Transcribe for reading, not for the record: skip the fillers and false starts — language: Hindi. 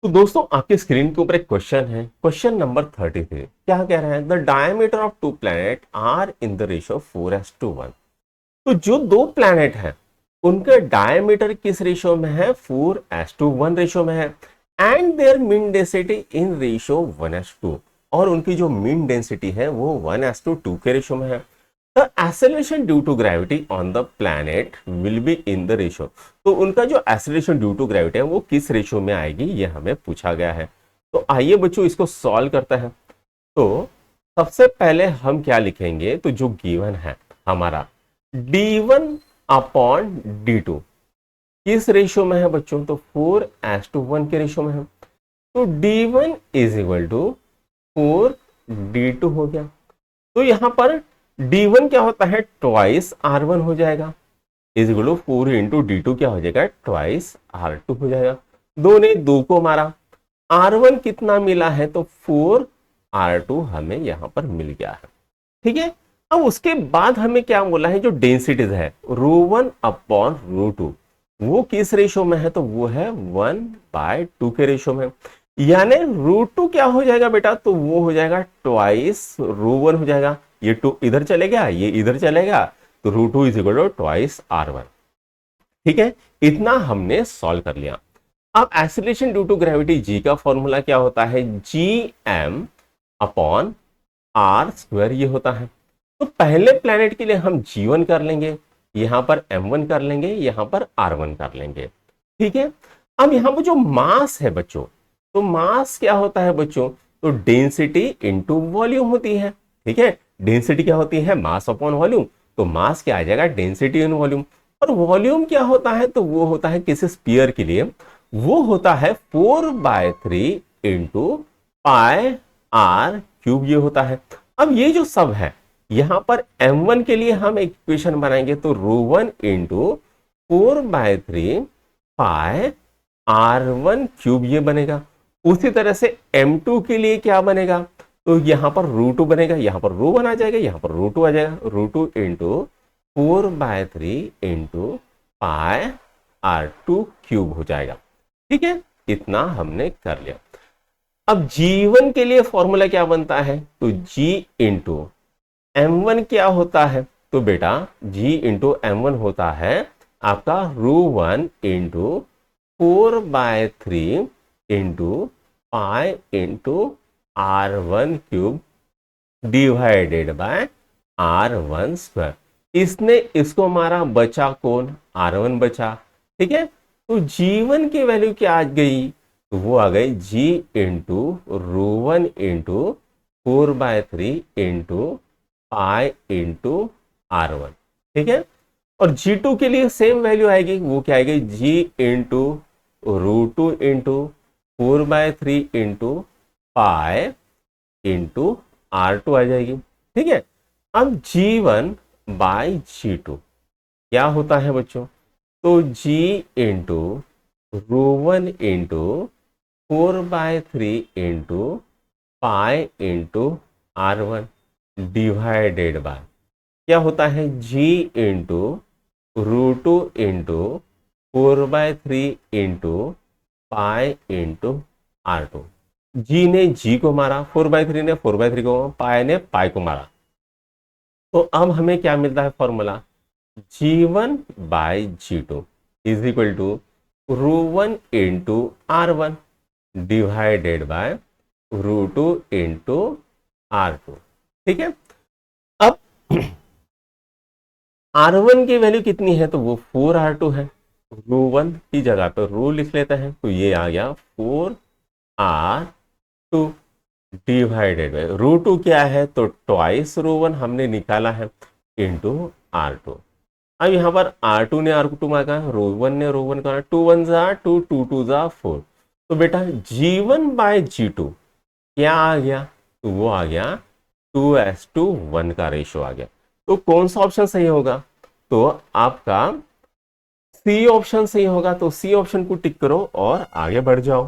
तो दोस्तों आपके स्क्रीन के ऊपर एक क्वेश्चन है, क्वेश्चन नंबर 33। क्या कह रहा है? The diameter of two planet are in the ratio 4:1। तो जो दो प्लैनेट हैं उनका डायमीटर किस रेशियो में है? 4:1 रेशियो में है। And there mean density in ratio 1:2। और उनकी जो मीन डेंसिटी है वो 1:2 के रेशियो में है। The acceleration due to gravity on the planet will be in the ratio. तो उनका जो एक्सेलरेशन ड्यू टू ग्रेविटी है वो किस रेशियो में आएगी, ये हमें पूछा गया है। तो आइए बच्चों इसको सॉल्व करते हैं। तो सबसे पहले हम क्या लिखेंगे? तो जो गिवन है हमारा d1/d2 किस रेशियो में है बच्चों? तो 4:1 के रेशियो में है। तो d1 is equal to 4d2 हो गया। तो यहां पर d1 क्या होता है? ट्वाइस r1 हो जाएगा। इज इक्वल टू 4 × d2 क्या हो जाएगा? ट्वाइस r2 हो जाएगा। दो ने दो को मारा, r1 कितना मिला है? तो 4r2 हमें यहां पर मिल गया है। ठीक है। अब उसके बाद हमें क्या बोला है? जो डेंसिटीज है ρ1/ρ2 वो किस रेशियो में है? तो वो है 1/2 के रेशियो में। यानी √2 क्या हो जाएगा बेटा? तो वो हो जाएगा ट्वाइस √1 हो जाएगा। ये 2 इधर चलेगा, ये इधर चलेगा, तो √2 is equal to twice r1। ठीक है, इतना हमने सॉल्व कर लिया। अब acceleration due to gravity g का फॉर्मूला क्या होता है? gm/r², ये होता है। तो पहले प्लेनेट के लिए हम g1 कर लेंगे, यहां पर m1 कर लेंगे, यहां पर r1 कर लेंगे। ठीक है। अब यहां पर जो मास है बच्चों, तो मास क्या होता है बच्चों? तो डेंसिटी इनटू वॉल्यूम होती है। ठीक है, डेंसिटी क्या होती है? Mass upon volume. तो मास क्या आ जाएगा? Density in volume. और वॉल्यूम क्या होता है? तो वो होता है किसी स्फीयर के लिए, वो होता है 4/3 इंटू पाई r³ ये होता है। अब ये जो सब है यहां पर m1 के लिए हम एक इक्वेशन बनाएंगे, तो √1 इंटू 4/3 पाई r1³ ये बनेगा। उसी तरह से m2 के लिए क्या बनेगा? तो यहां पर √2 बनेगा, यहां पर √1 आ जाएगा, यहां पर √2 आ जाएगा। √2 इंटू 4/3 इंटू पाई r2³ हो जाएगा। ठीक है, इतना हमने कर लिया। अब g1 के लिए फॉर्मूला क्या बनता है? तो g इंटू m1 क्या होता है? तो बेटा g इंटू m1 होता है आपका √1 into 4/3 into pi into r1³ divided by r1²। इसने इसको मारा, बचा कौन? r1 बचा। ठीक है, तो g1 की वैल्यू क्या आ गई? तो वो आ गई g into √1 into 4/3 into pi into r1। ठीक है, और g2 के लिए सेम वैल्यू आएगी, वो क्या आएगी? g into √2 into 4/3 into pi into r2 आ जाएगी। ठीक है, अब g1/g2 क्या होता है बच्चों? तो g into √1 into 4/3 into pi into r1 divided bye क्या होता है? g into √2 into 4/3 into pi into r2। g ने g को मारा, 4/3 ने 4/3 को, पाई ने पाई को मारा। तो अब हमें क्या मिलता है formula? g1/g2 is equal to √1 into r1 divided by √2 into r2। ठीक है, अब r1 की वैल्यू कितनी है? तो वो 4r2 है। √1 की जगह पर रू लिख लेते हैं, तो ये आ गया 4r2 डिवाइडेड बाय √2 क्या है? तो ट्वाइस √1 हमने निकाला है इंटू r2। अब यहां पर r2 ने r2 मांगा, √1 ने √1 का, 2 1 जा 2, 2 2 जा 4। तो बेटा g1/g2 क्या आ गया? तो वो आ गया 2:1 का रेशियो आ गया। तो कौन सा ऑप्शन सही होगा? तो आपका सी ऑप्शन सही होगा। तो सी ऑप्शन को टिक करो और आगे बढ़ जाओ।